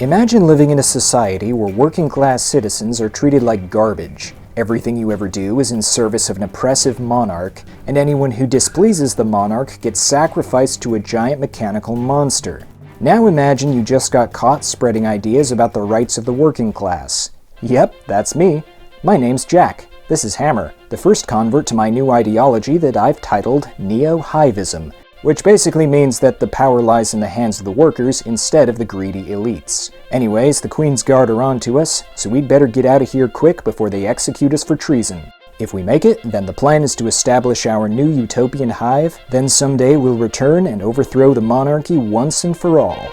Imagine living in a society where working-class citizens are treated like garbage. Everything you ever do is in service of an oppressive monarch, and anyone who displeases the monarch gets sacrificed to a giant mechanical monster. Now imagine you just got caught spreading ideas about the rights of the working class. Yep, that's me. My name's Jack. This is Hammer, the first convert to my new ideology that I've titled Neo-Hivism, which basically means that the power lies in the hands of the workers instead of the greedy elites. Anyways, the Queen's Guard are on to us, so we'd better get out of here quick before they execute us for treason. If we make it, then the plan is to establish our new utopian hive, then someday we'll return and overthrow the monarchy once and for all.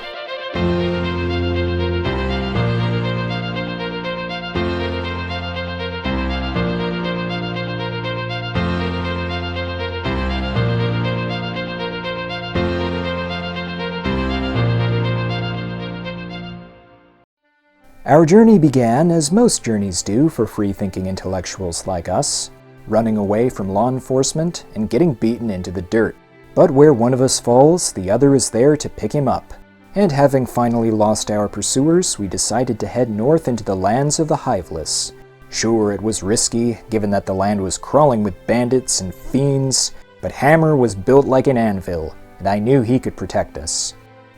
Our journey began, as most journeys do for free-thinking intellectuals like us, running away from law enforcement and getting beaten into the dirt. But where one of us falls, the other is there to pick him up. And having finally lost our pursuers, we decided to head north into the lands of the Hiveless. Sure, it was risky, given that the land was crawling with bandits and fiends, but Hammer was built like an anvil, and I knew he could protect us.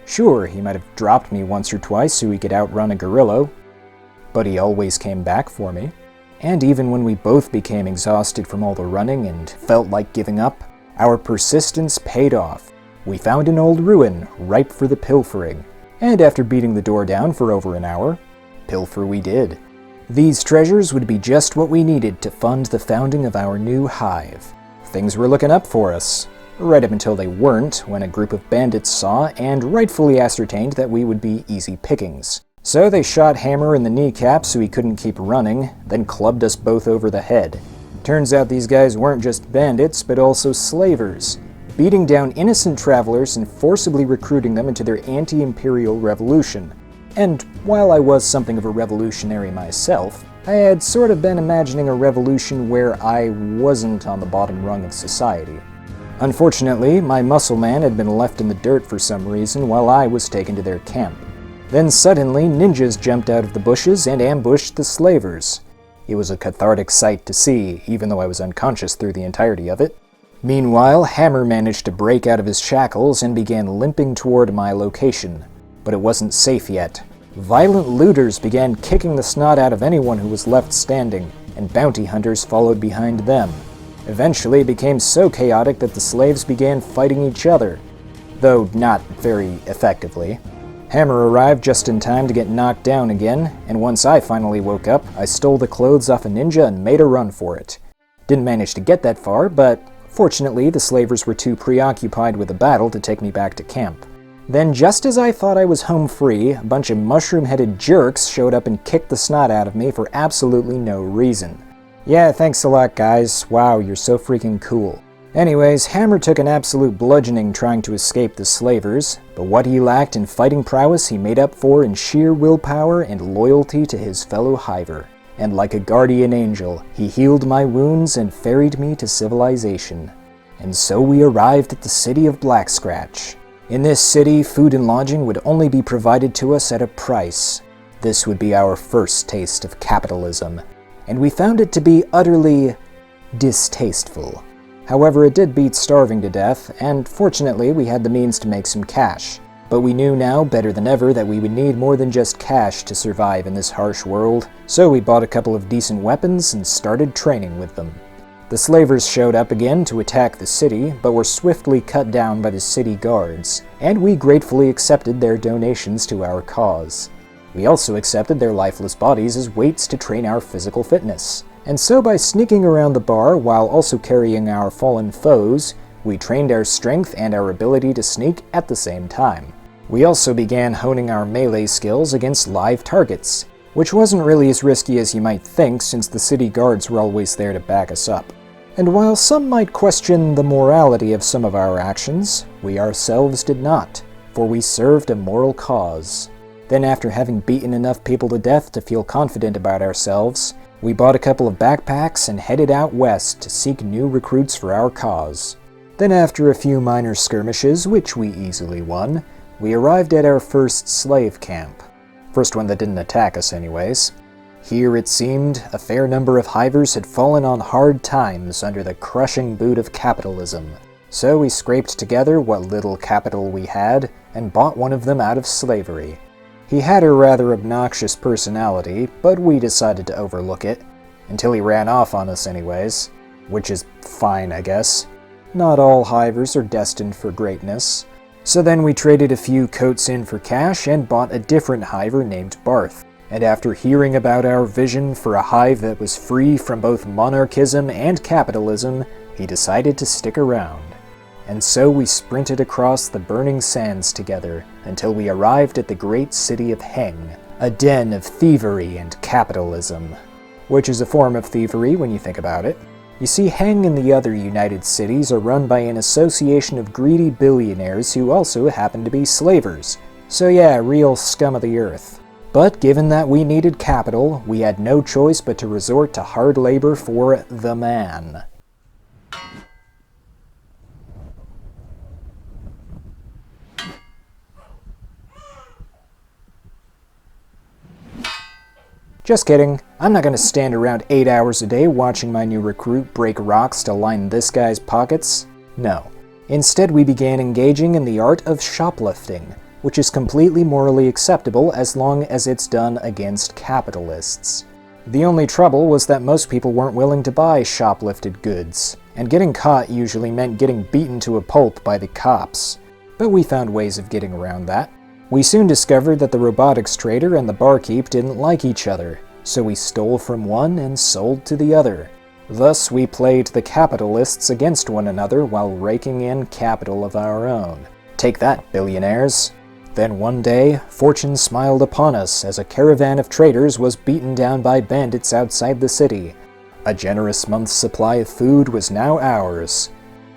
Sure, he might have dropped me once or twice so he could outrun a gorilla, but he always came back for me. And even when we both became exhausted from all the running and felt like giving up, our persistence paid off. We found an old ruin, ripe for the pilfering, and after beating the door down for over an hour, pilfer we did. These treasures would be just what we needed to fund the founding of our new hive. Things were looking up for us. Right up until they weren't, when a group of bandits saw and rightfully ascertained that we would be easy pickings. So they shot Hammer in the kneecap so he couldn't keep running, then clubbed us both over the head. Turns out these guys weren't just bandits, but also slavers, beating down innocent travelers and forcibly recruiting them into their anti-imperial revolution. And while I was something of a revolutionary myself, I had sort of been imagining a revolution where I wasn't on the bottom rung of society. Unfortunately, my muscle man had been left in the dirt for some reason while I was taken to their camp. Then suddenly, ninjas jumped out of the bushes and ambushed the slavers. It was a cathartic sight to see, even though I was unconscious through the entirety of it. Meanwhile, Hammer managed to break out of his shackles and began limping toward my location. But it wasn't safe yet. Violent looters began kicking the snot out of anyone who was left standing, and bounty hunters followed behind them. Eventually, it became so chaotic that the slaves began fighting each other, though not very effectively. Hammer arrived just in time to get knocked down again, and once I finally woke up, I stole the clothes off a ninja and made a run for it. Didn't manage to get that far, but fortunately the slavers were too preoccupied with the battle to take me back to camp. Then just as I thought I was home free, a bunch of mushroom-headed jerks showed up and kicked the snot out of me for absolutely no reason. Yeah, thanks a lot, guys. Wow, you're so freaking cool. Anyways, Hammer took an absolute bludgeoning trying to escape the slavers, but what he lacked in fighting prowess he made up for in sheer willpower and loyalty to his fellow hiver. And like a guardian angel, he healed my wounds and ferried me to civilization. And so we arrived at the city of Black Scratch. In this city, food and lodging would only be provided to us at a price. This would be our first taste of capitalism, and we found it to be utterly distasteful. However, it did beat starving to death, and fortunately we had the means to make some cash. But we knew now, better than ever, that we would need more than just cash to survive in this harsh world, so we bought a couple of decent weapons and started training with them. The slavers showed up again to attack the city, but were swiftly cut down by the city guards, and we gratefully accepted their donations to our cause. We also accepted their lifeless bodies as weights to train our physical fitness. And so by sneaking around the bar while also carrying our fallen foes, we trained our strength and our ability to sneak at the same time. We also began honing our melee skills against live targets, which wasn't really as risky as you might think since the city guards were always there to back us up. And while some might question the morality of some of our actions, we ourselves did not, for we served a moral cause. Then after having beaten enough people to death to feel confident about ourselves, we bought a couple of backpacks and headed out west to seek new recruits for our cause. Then after a few minor skirmishes, which we easily won, we arrived at our first slave camp. First one that didn't attack us anyways. Here, it seemed, a fair number of hivers had fallen on hard times under the crushing boot of capitalism. So we scraped together what little capital we had and bought one of them out of slavery. He had a rather obnoxious personality, but we decided to overlook it. Until he ran off on us anyways. Which is fine, I guess. Not all hivers are destined for greatness. So then we traded a few coats in for cash and bought a different hiver named Barth. And after hearing about our vision for a hive that was free from both monarchism and capitalism, he decided to stick around. And so we sprinted across the burning sands together until we arrived at the great city of Heng, a den of thievery and capitalism. Which is a form of thievery when you think about it. You see, Heng and the other United Cities are run by an association of greedy billionaires who also happen to be slavers. So yeah, real scum of the earth. But given that we needed capital, we had no choice but to resort to hard labor for the man. Just kidding. I'm not going to stand around 8 hours a day watching my new recruit break rocks to line this guy's pockets. No. Instead, we began engaging in the art of shoplifting, which is completely morally acceptable as long as it's done against capitalists. The only trouble was that most people weren't willing to buy shoplifted goods, and getting caught usually meant getting beaten to a pulp by the cops. But we found ways of getting around that. We soon discovered that the robotics trader and the barkeep didn't like each other, so we stole from one and sold to the other. Thus, we played the capitalists against one another while raking in capital of our own. Take that, billionaires! Then one day, fortune smiled upon us as a caravan of traders was beaten down by bandits outside the city. A generous month's supply of food was now ours.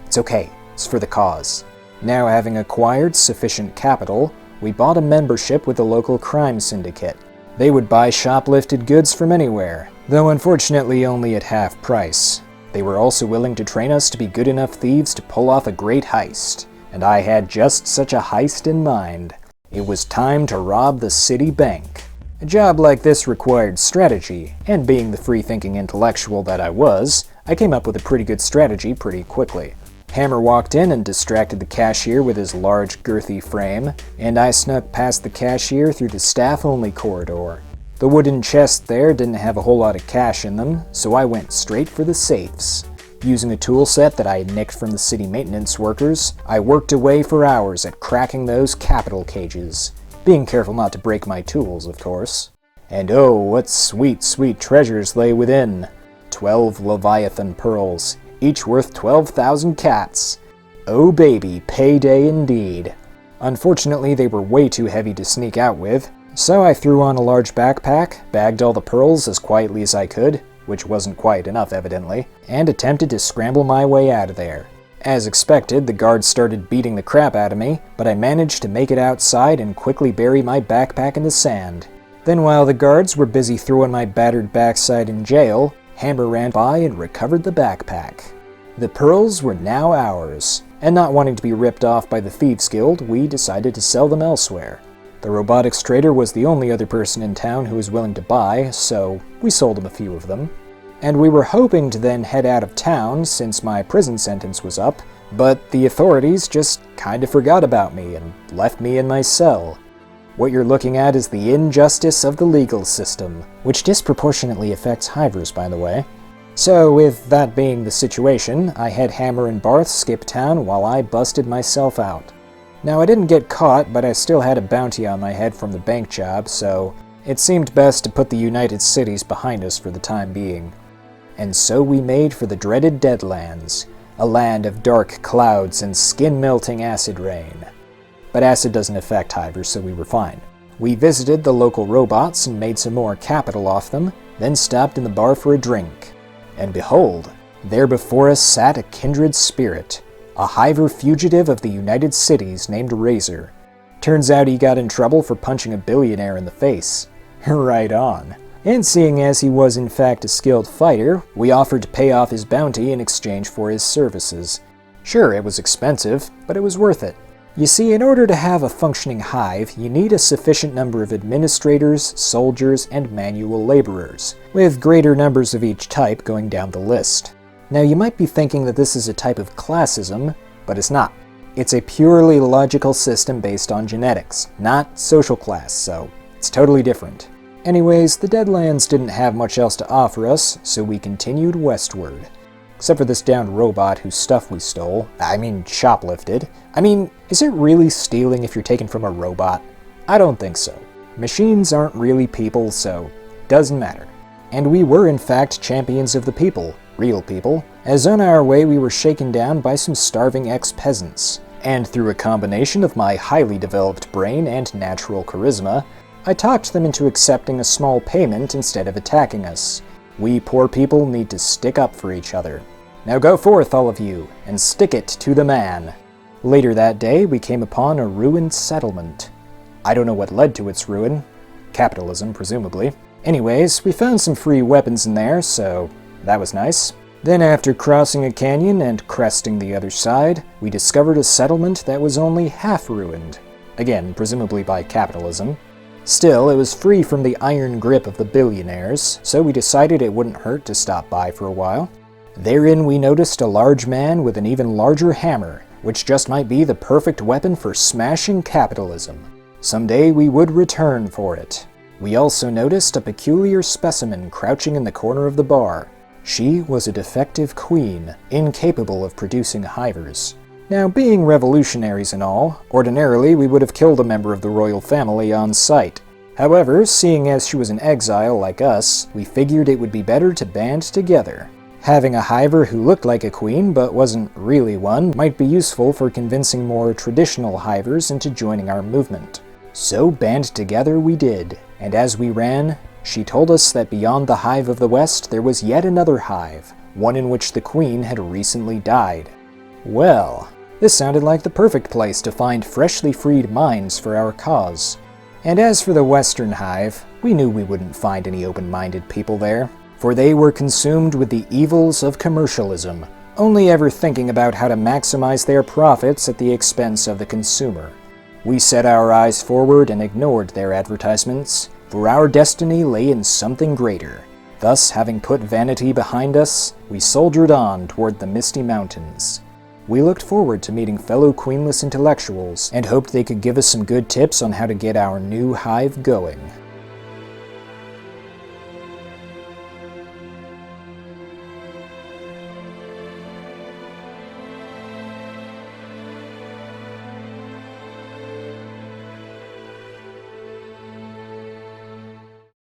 It's okay, it's for the cause. Now having acquired sufficient capital, we bought a membership with the local crime syndicate. They would buy shoplifted goods from anywhere, though unfortunately only at half price. They were also willing to train us to be good enough thieves to pull off a great heist, and I had just such a heist in mind. It was time to rob the city bank. A job like this required strategy, and being the free-thinking intellectual that I was, I came up with a pretty good strategy pretty quickly. Hammer walked in and distracted the cashier with his large, girthy frame, and I snuck past the cashier through the staff-only corridor. The wooden chests there didn't have a whole lot of cash in them, so I went straight for the safes. Using a tool set that I had nicked from the city maintenance workers, I worked away for hours at cracking those capital cages, being careful not to break my tools, of course. And oh, what sweet, sweet treasures lay within! 12 Leviathan pearls, each worth 12,000 cats. Oh baby, payday indeed. Unfortunately, they were way too heavy to sneak out with, so I threw on a large backpack, bagged all the pearls as quietly as I could, which wasn't quite enough evidently, and attempted to scramble my way out of there. As expected, the guards started beating the crap out of me, but I managed to make it outside and quickly bury my backpack in the sand. Then while the guards were busy throwing my battered backside in jail, Hammer ran by and recovered the backpack. The pearls were now ours, and not wanting to be ripped off by the Thieves Guild, we decided to sell them elsewhere. The robotics trader was the only other person in town who was willing to buy, so we sold him a few of them. And we were hoping to then head out of town since my prison sentence was up, but the authorities just kinda forgot about me and left me in my cell. What you're looking at is the injustice of the legal system, which disproportionately affects hivers, by the way. So, with that being the situation, I had Hammer and Barth skip town while I busted myself out. Now, I didn't get caught, but I still had a bounty on my head from the bank job, so it seemed best to put the United Cities behind us for the time being. And so we made for the dreaded Deadlands, a land of dark clouds and skin-melting acid rain. But acid doesn't affect hivers, so we were fine. We visited the local robots and made some more capital off them, then stopped in the bar for a drink. And behold, there before us sat a kindred spirit, a hiver fugitive of the United Cities named Razor. Turns out he got in trouble for punching a billionaire in the face. Right on. And seeing as he was in fact a skilled fighter, we offered to pay off his bounty in exchange for his services. Sure, it was expensive, but it was worth it. You see, in order to have a functioning hive, you need a sufficient number of administrators, soldiers, and manual laborers, with greater numbers of each type going down the list. Now you might be thinking that this is a type of classism, but it's not. It's a purely logical system based on genetics, not social class, so it's totally different. Anyways, the Deadlands didn't have much else to offer us, so we continued westward. Except for this downed robot whose stuff we stole. Shoplifted. Is it really stealing if you're taken from a robot? I don't think so. Machines aren't really people, so doesn't matter. And we were in fact champions of the people, real people, as on our way we were shaken down by some starving ex-peasants. And through a combination of my highly developed brain and natural charisma, I talked them into accepting a small payment instead of attacking us. We poor people need to stick up for each other. Now go forth, all of you, and stick it to the man. Later that day, we came upon a ruined settlement. I don't know what led to its ruin. Capitalism, presumably. Anyways, we found some free weapons in there, so that was nice. Then after crossing a canyon and cresting the other side, we discovered a settlement that was only half ruined. Again, presumably by capitalism. Still, it was free from the iron grip of the billionaires, so we decided it wouldn't hurt to stop by for a while. Therein we noticed a large man with an even larger hammer, which just might be the perfect weapon for smashing capitalism. Someday we would return for it. We also noticed a peculiar specimen crouching in the corner of the bar. She was a defective queen, incapable of producing hivers. Now, being revolutionaries and all, ordinarily we would have killed a member of the royal family on sight. However, seeing as she was in exile like us, we figured it would be better to band together. Having a hiver who looked like a queen but wasn't really one might be useful for convincing more traditional hivers into joining our movement. So band together we did, and as we ran, she told us that beyond the hive of the West there was yet another hive, one in which the queen had recently died. Well, this sounded like the perfect place to find freshly freed minds for our cause. And as for the Western hive, we knew we wouldn't find any open-minded people there, for they were consumed with the evils of commercialism, only ever thinking about how to maximize their profits at the expense of the consumer. We set our eyes forward and ignored their advertisements, for our destiny lay in something greater. Thus, having put vanity behind us, we soldiered on toward the misty mountains. We looked forward to meeting fellow queenless intellectuals and hoped they could give us some good tips on how to get our new hive going.